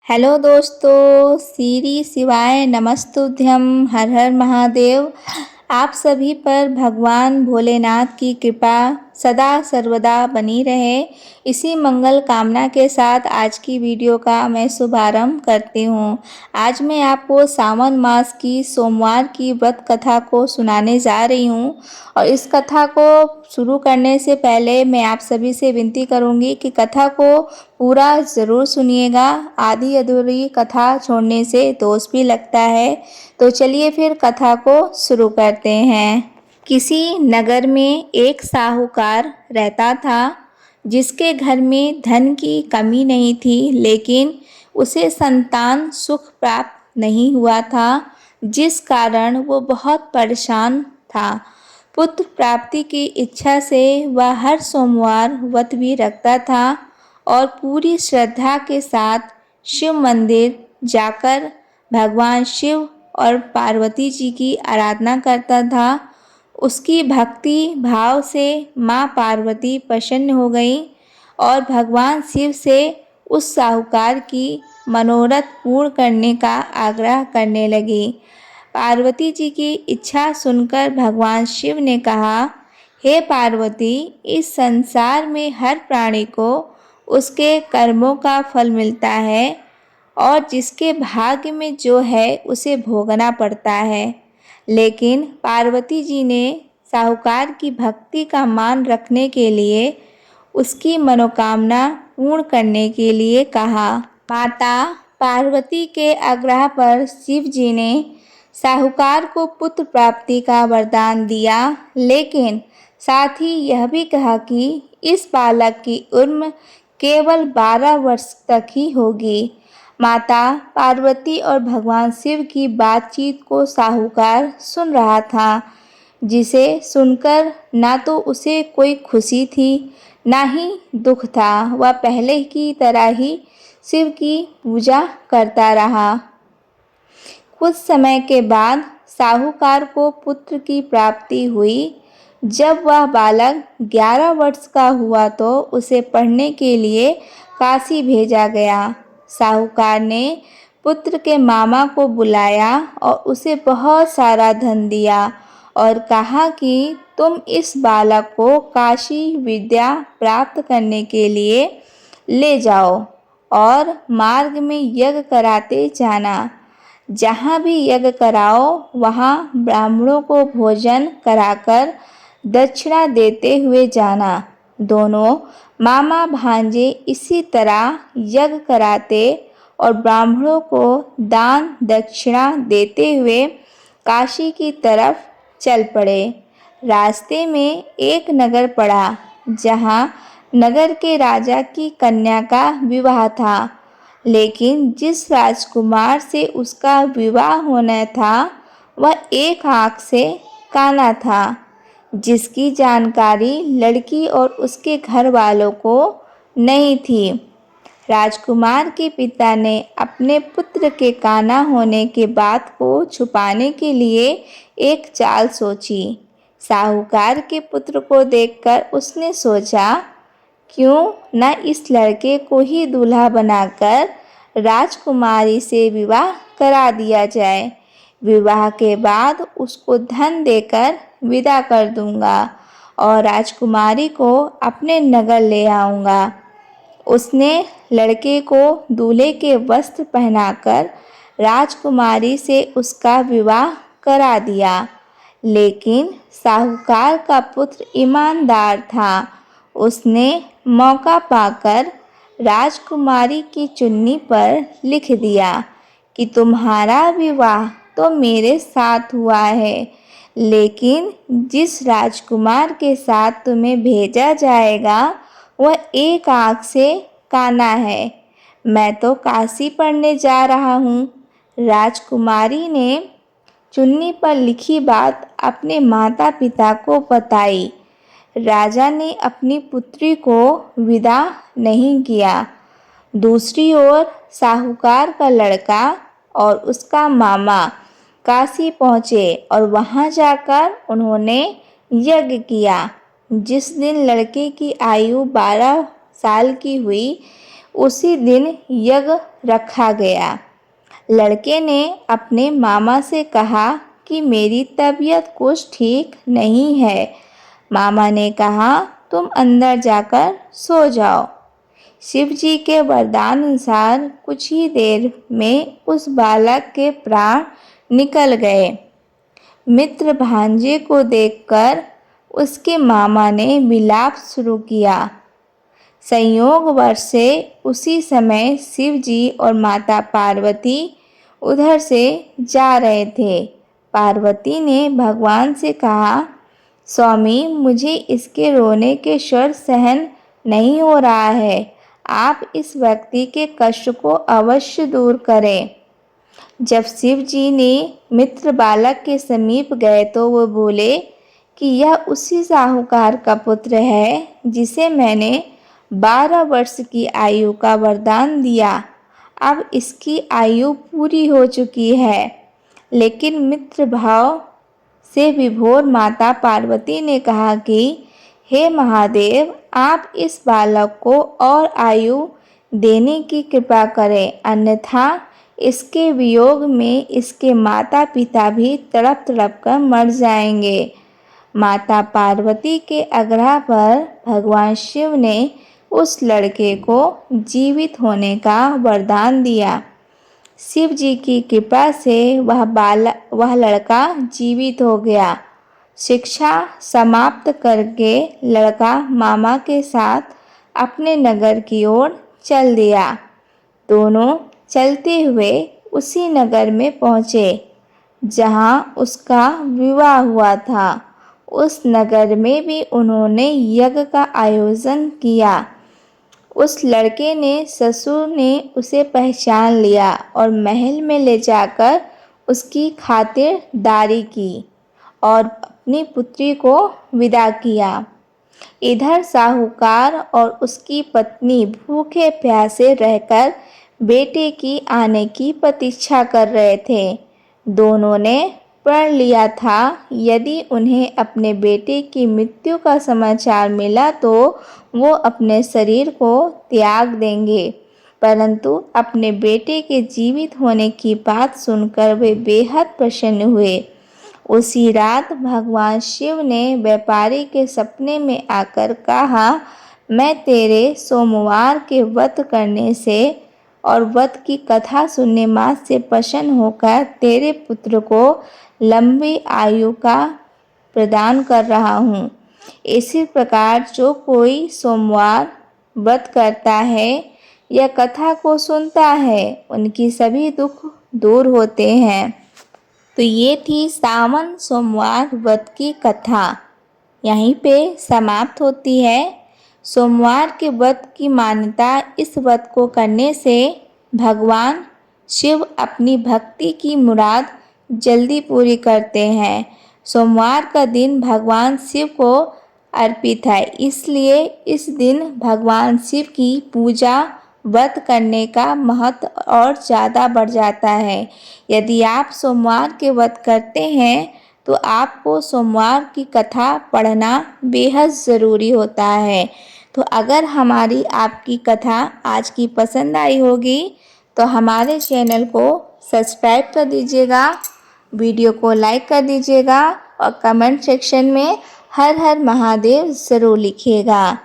Hello दोस्तों, श्री शिवाय नमस्तुभ्यम। हर हर महादेव। आप सभी पर भगवान भोलेनाथ की कृपा सदा सर्वदा बनी रहे, इसी मंगल कामना के साथ आज की वीडियो का मैं शुभारंभ करती हूँ। आज मैं आपको सावन मास की सोमवार की व्रत कथा को सुनाने जा रही हूँ और इस कथा को शुरू करने से पहले मैं आप सभी से विनती करूँगी कि कथा को पूरा ज़रूर सुनिएगा। आधी अधूरी कथा छोड़ने से दोष भी लगता है। तो चलिए फिर कथा को शुरू करते हैं। किसी नगर में एक साहूकार रहता था जिसके घर में धन की कमी नहीं थी, लेकिन उसे संतान सुख प्राप्त नहीं हुआ था, जिस कारण वो बहुत परेशान था। पुत्र प्राप्ति की इच्छा से वह हर सोमवार व्रत भी रखता था और पूरी श्रद्धा के साथ शिव मंदिर जाकर भगवान शिव और पार्वती जी की आराधना करता था। उसकी भक्ति भाव से माँ पार्वती प्रसन्न हो गई और भगवान शिव से उस साहूकार की मनोरथ पूर्ण करने का आग्रह करने लगी। पार्वती जी की इच्छा सुनकर भगवान शिव ने कहा, हे पार्वती, इस संसार में हर प्राणी को उसके कर्मों का फल मिलता है और जिसके भाग्य में जो है उसे भोगना पड़ता है। लेकिन पार्वती जी ने साहूकार की भक्ति का मान रखने के लिए उसकी मनोकामना पूर्ण करने के लिए कहा। माता पार्वती के आग्रह पर शिव जी ने साहूकार को पुत्र प्राप्ति का वरदान दिया, लेकिन साथ ही यह भी कहा कि इस बालक की उम्र केवल 12 वर्ष तक ही होगी। माता पार्वती और भगवान शिव की बातचीत को साहूकार सुन रहा था, जिसे सुनकर ना तो उसे कोई खुशी थी ना ही दुख था। वह पहले की तरह ही शिव की पूजा करता रहा। कुछ समय के बाद साहूकार को पुत्र की प्राप्ति हुई। जब वह बालक 11 वर्ष का हुआ तो उसे पढ़ने के लिए काशी भेजा गया। साहूकार ने पुत्र के मामा को बुलाया और उसे बहुत सारा धन दिया और कहा कि तुम इस बालक को काशी विद्या प्राप्त करने के लिए ले जाओ और मार्ग में यज्ञ कराते जाना। जहाँ भी यज्ञ कराओ वहाँ ब्राह्मणों को भोजन कराकर दक्षिणा देते हुए जाना। दोनों मामा भांजे इसी तरह यज्ञ कराते और ब्राह्मणों को दान दक्षिणा देते हुए काशी की तरफ चल पड़े। रास्ते में एक नगर पड़ा, जहाँ नगर के राजा की कन्या का विवाह था, लेकिन जिस राजकुमार से उसका विवाह होना था वह एक आँख से काना था, जिसकी जानकारी लड़की और उसके घर वालों को नहीं थी। राजकुमार के पिता ने अपने पुत्र के काना होने के बात को छुपाने के लिए एक चाल सोची। साहूकार के पुत्र को देखकर उसने सोचा, क्यों न इस लड़के को ही दूल्हा बनाकर राजकुमारी से विवाह करा दिया जाए। विवाह के बाद उसको धन देकर विदा कर दूंगा और राजकुमारी को अपने नगर ले आऊँगा। उसने लड़के को दूल्हे के वस्त्र पहनाकर राजकुमारी से उसका विवाह करा दिया। लेकिन साहूकार का पुत्र ईमानदार था। उसने मौका पाकर राजकुमारी की चुन्नी पर लिख दिया कि तुम्हारा विवाह तो मेरे साथ हुआ है, लेकिन जिस राजकुमार के साथ तुम्हें भेजा जाएगा वह एक आँख से काना है। मैं तो काशी पढ़ने जा रहा हूँ। राजकुमारी ने चुन्नी पर लिखी बात अपने माता पिता को बताई। राजा ने अपनी पुत्री को विदा नहीं किया। दूसरी ओर साहूकार का लड़का और उसका मामा काशी पहुँचे और वहाँ जाकर उन्होंने यज्ञ किया। जिस दिन लड़के की आयु 12 साल की हुई उसी दिन यज्ञ रखा गया। लड़के ने अपने मामा से कहा कि मेरी तबीयत कुछ ठीक नहीं है। मामा ने कहा तुम अंदर जाकर सो जाओ। शिव जी के वरदान अनुसार कुछ ही देर में उस बालक के प्राण निकल गए। मित्र भांजे को देखकर उसके मामा ने विलाप शुरू किया। संयोगवश से उसी समय शिव जी और माता पार्वती उधर से जा रहे थे। पार्वती ने भगवान से कहा, स्वामी मुझे इसके रोने के स्वर सहन नहीं हो रहा है, आप इस व्यक्ति के कष्ट को अवश्य दूर करें। जब शिव जी ने मित्र बालक के समीप गए तो वो बोले कि यह उसी साहूकार का पुत्र है जिसे मैंने 12 वर्ष की आयु का वरदान दिया। अब इसकी आयु पूरी हो चुकी है। लेकिन मित्र भाव से विभोर माता पार्वती ने कहा कि हे महादेव, आप इस बालक को और आयु देने की कृपा करें, अन्यथा इसके वियोग में इसके माता पिता भी तड़प तड़प कर मर जाएंगे। माता पार्वती के आग्रह पर भगवान शिव ने उस लड़के को जीवित होने का वरदान दिया। शिव जी की कृपा से वह लड़का जीवित हो गया। शिक्षा समाप्त करके लड़का मामा के साथ अपने नगर की ओर चल दिया। दोनों चलते हुए उसी नगर में पहुँचे जहाँ उसका विवाह हुआ था। उस नगर में भी उन्होंने यज्ञ का आयोजन किया। उस लड़के ने ससुर ने उसे पहचान लिया और महल में ले जाकर उसकी खातिरदारी की और अपनी पुत्री को विदा किया। इधर साहूकार और उसकी पत्नी भूखे प्यासे रहकर बेटे की आने की प्रतीक्षा कर रहे थे। दोनों ने प्रण लिया था यदि उन्हें अपने बेटे की मृत्यु का समाचार मिला तो वो अपने शरीर को त्याग देंगे। परंतु अपने बेटे के जीवित होने की बात सुनकर वे बेहद प्रसन्न हुए। उसी रात भगवान शिव ने व्यापारी के सपने में आकर कहा, मैं तेरे सोमवार के व्रत करने से और व्रत की कथा सुनने मात्र से प्रसन्न होकर तेरे पुत्र को लंबी आयु का प्रदान कर रहा हूँ। इसी प्रकार जो कोई सोमवार व्रत करता है या कथा को सुनता है उनकी सभी दुख दूर होते हैं। तो ये थी सावन सोमवार व्रत की कथा। यहीं पे समाप्त होती है। सोमवार के व्रत की मान्यता, इस व्रत को करने से भगवान शिव अपनी भक्ति की मुराद जल्दी पूरी करते हैं। सोमवार का दिन भगवान शिव को अर्पित है, इसलिए इस दिन भगवान शिव की पूजा व्रत करने का महत्व और ज़्यादा बढ़ जाता है। यदि आप सोमवार के व्रत करते हैं तो आपको सोमवार की कथा पढ़ना बेहद ज़रूरी होता है। तो अगर हमारी आपकी कथा आज की पसंद आई होगी तो हमारे चैनल को सब्सक्राइब कर दीजिएगा, वीडियो को लाइक कर दीजिएगा और कमेंट सेक्शन में हर हर महादेव ज़रूर लिखिएगा।